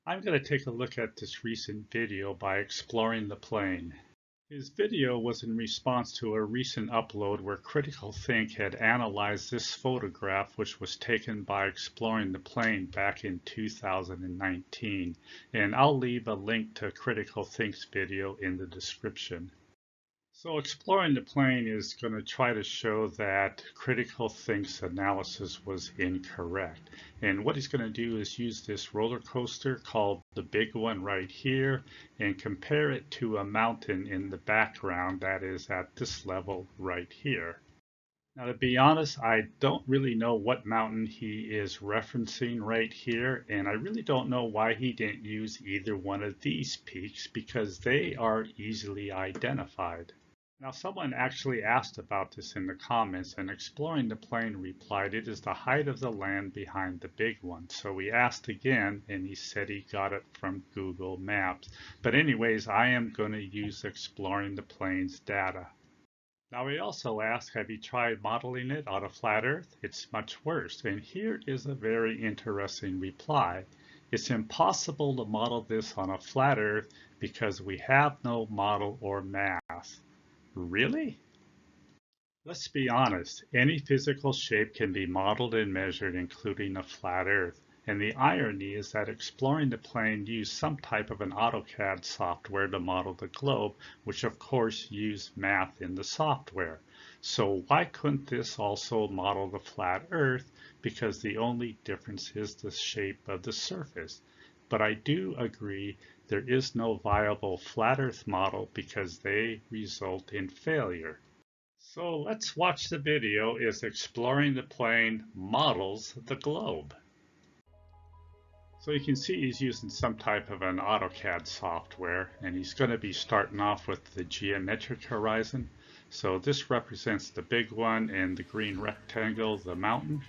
I'm going to take a look at this recent video by Exploring the Plane. His video was in response to a recent upload where Critical Think had analyzed this photograph which was taken by Exploring the Plane back in 2019, and I'll leave a link to Critical Think's video in the description. So Exploring the Plane is going to try to show that Critical Think's analysis was incorrect. And what he's going to do is use this roller coaster called the big one right here and compare it to a mountain in the background that is at this level right here. Now, to be honest, I don't really know what mountain he is referencing right here, and I really don't know why he didn't use either one of these peaks because they are easily identified. Now, someone actually asked about this in the comments, and Exploring the Plane replied, it is the height of the land behind the big one. So we asked again, and he said he got it from Google Maps. But anyways, I am going to use Exploring the Plane's data. Now, we also asked, have you tried modeling it on a flat Earth? It's much worse. And here is a very interesting reply. It's impossible to model this on a flat Earth because we have no model or mass. Really? Let's be honest, any physical shape can be modeled and measured, including a flat Earth. And the irony is that Exploring the Plane used some type of an AutoCAD software to model the globe, which of course used math in the software. So why couldn't this also model the flat Earth? Because the only difference is the shape of the surface. But I do agree there is no viable flat Earth model because they result in failure. So let's watch the video as Exploring the Plane models the globe. So you can see he's using some type of an AutoCAD software, and he's going to be starting off with the geometric horizon. So this represents the big one, and the green rectangle, the mountain.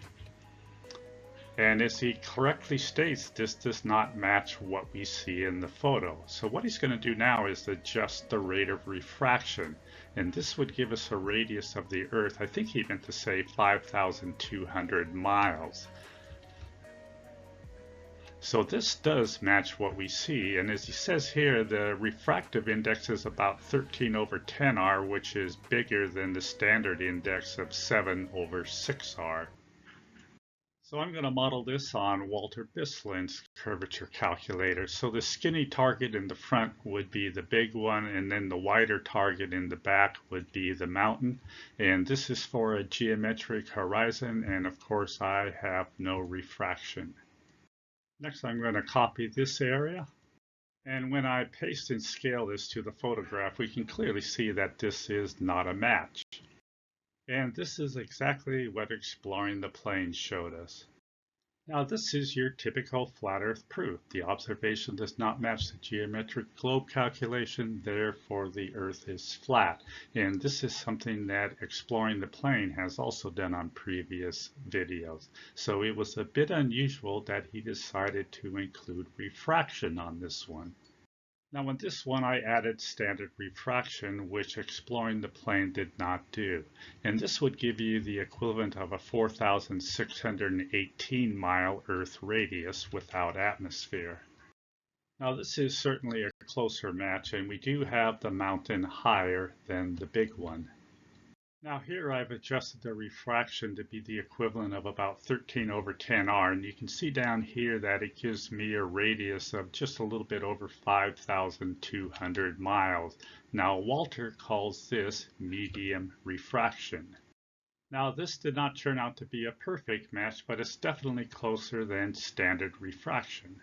And as he correctly states, this does not match what we see in the photo. So what he's going to do now is adjust the rate of refraction. And this would give us a radius of the Earth, I think he meant to say 5,200 miles. So this does match what we see. And as he says here, the refractive index is about 13/10R, which is bigger than the standard index of 7/6R. So I'm going to model this on Walter Bisslin's curvature calculator. So the skinny target in the front would be the big one, and then the wider target in the back would be the mountain. And this is for a geometric horizon, and of course I have no refraction. Next, I'm going to copy this area. And when I paste and scale this to the photograph, we can clearly see that this is not a match. And this is exactly what Exploring the Plane showed us. Now this is your typical flat Earth proof. The observation does not match the geometric globe calculation, therefore the Earth is flat. And this is something that Exploring the Plane has also done on previous videos. So it was a bit unusual that he decided to include refraction on this one. Now on this one I added standard refraction, which Exploring the Plane did not do. And this would give you the equivalent of a 4,618 mile Earth radius without atmosphere. Now this is certainly a closer match, and we do have the mountain higher than the big one. Now here I've adjusted the refraction to be the equivalent of about 13/10R, and you can see down here that it gives me a radius of just a little bit over 5,200 miles. Now Walter calls this medium refraction. Now this did not turn out to be a perfect match, but it's definitely closer than standard refraction.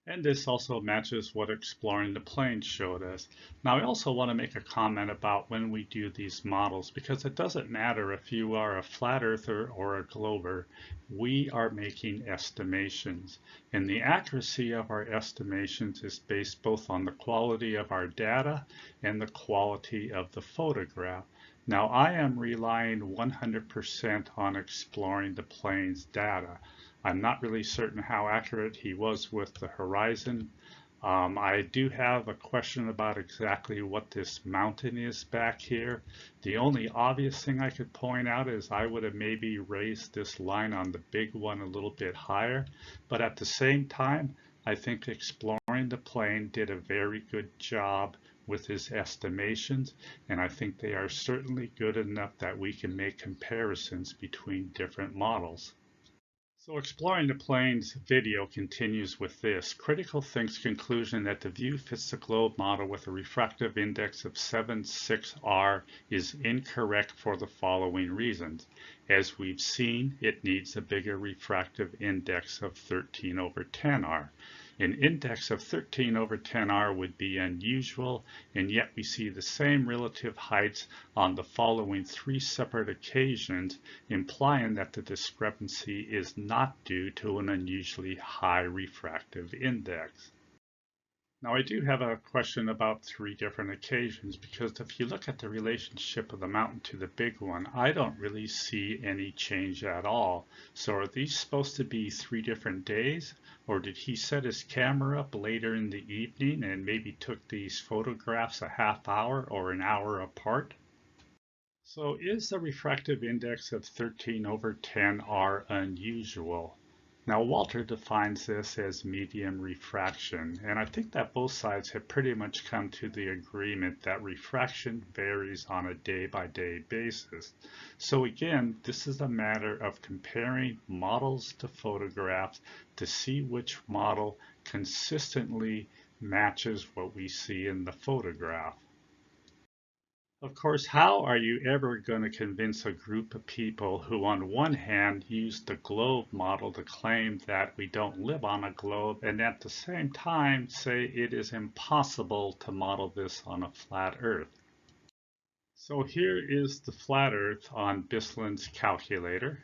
And this also matches what Exploring the Plane showed us. Now I also want to make a comment about when we do these models, because it doesn't matter if you are a flat earther or a glober, we are making estimations. And the accuracy of our estimations is based both on the quality of our data and the quality of the photograph. Now I am relying 100% on Exploring the Plane's data. I'm not really certain how accurate he was with the horizon. I do have a question about exactly what this mountain is back here. The only obvious thing I could point out is I would have maybe raised this line on the big one a little bit higher, but at the same time, I think Exploring the Plane did a very good job with his estimations, and I think they are certainly good enough that we can make comparisons between different models. So Exploring the Plane's video continues with this. Critical thinks conclusion that the view fits the globe model with a refractive index of 7.6R is incorrect for the following reasons. As we've seen, it needs a bigger refractive index of 13/10R. An index of 13/10R would be unusual, and yet we see the same relative heights on the following three separate occasions, implying that the discrepancy is not due to an unusually high refractive index. Now I do have a question about three different occasions, because if you look at the relationship of the mountain to the big one, I don't really see any change at all. So are these supposed to be 3 different days? Or did he set his camera up later in the evening and maybe took these photographs a half hour or an hour apart? So is the refractive index of 13/10R unusual? Now Walter defines this as medium refraction, and I think that both sides have pretty much come to the agreement that refraction varies on a day-by-day basis. So again, this is a matter of comparing models to photographs to see which model consistently matches what we see in the photograph. Of course, how are you ever going to convince a group of people who on one hand use the globe model to claim that we don't live on a globe, and at the same time say it is impossible to model this on a flat Earth? So here is the flat Earth on Bisland's calculator.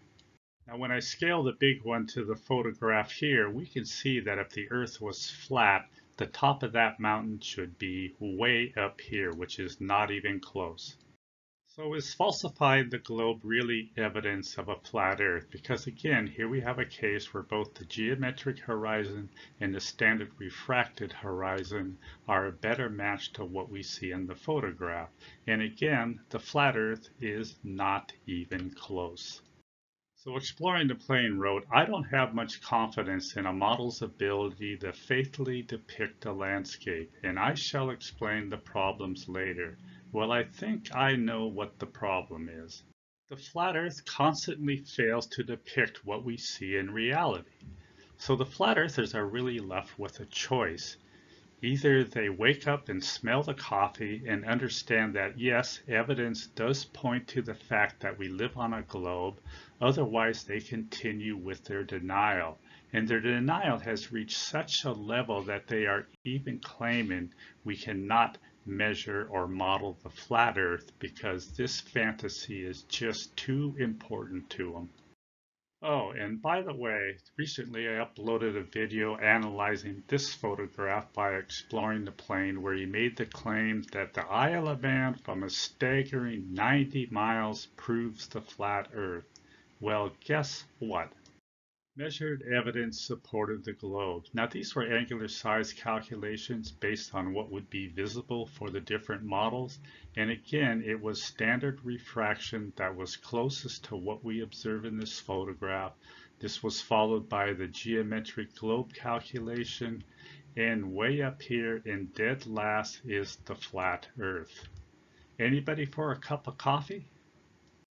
Now when I scale the big one to the photograph here, we can see that if the Earth was flat, the top of that mountain should be way up here, which is not even close. So is falsifying the globe really evidence of a flat Earth? Because again, here we have a case where both the geometric horizon and the standard refracted horizon are a better match to what we see in the photograph. And again, the flat Earth is not even close. So Exploring the Plane wrote, I don't have much confidence in a model's ability to faithfully depict a landscape, and I shall explain the problems later. Well, I think I know what the problem is. The flat Earth constantly fails to depict what we see in reality. So the flat earthers are really left with a choice. Either they wake up and smell the coffee and understand that yes, evidence does point to the fact that we live on a globe, otherwise they continue with their denial. And their denial has reached such a level that they are even claiming we cannot measure or model the flat Earth because this fantasy is just too important to them. Oh, and by the way, recently I uploaded a video analyzing this photograph by Exploring the Plane, where he made the claim that the Isle of Man from a staggering 90 miles proves the flat Earth. Well, guess what? Measured evidence supported the globe. Now these were angular size calculations based on what would be visible for the different models, and again it was standard refraction that was closest to what we observe in this photograph. This was followed by the geometric globe calculation, and way up here in dead last is the flat Earth. Anybody for a cup of coffee?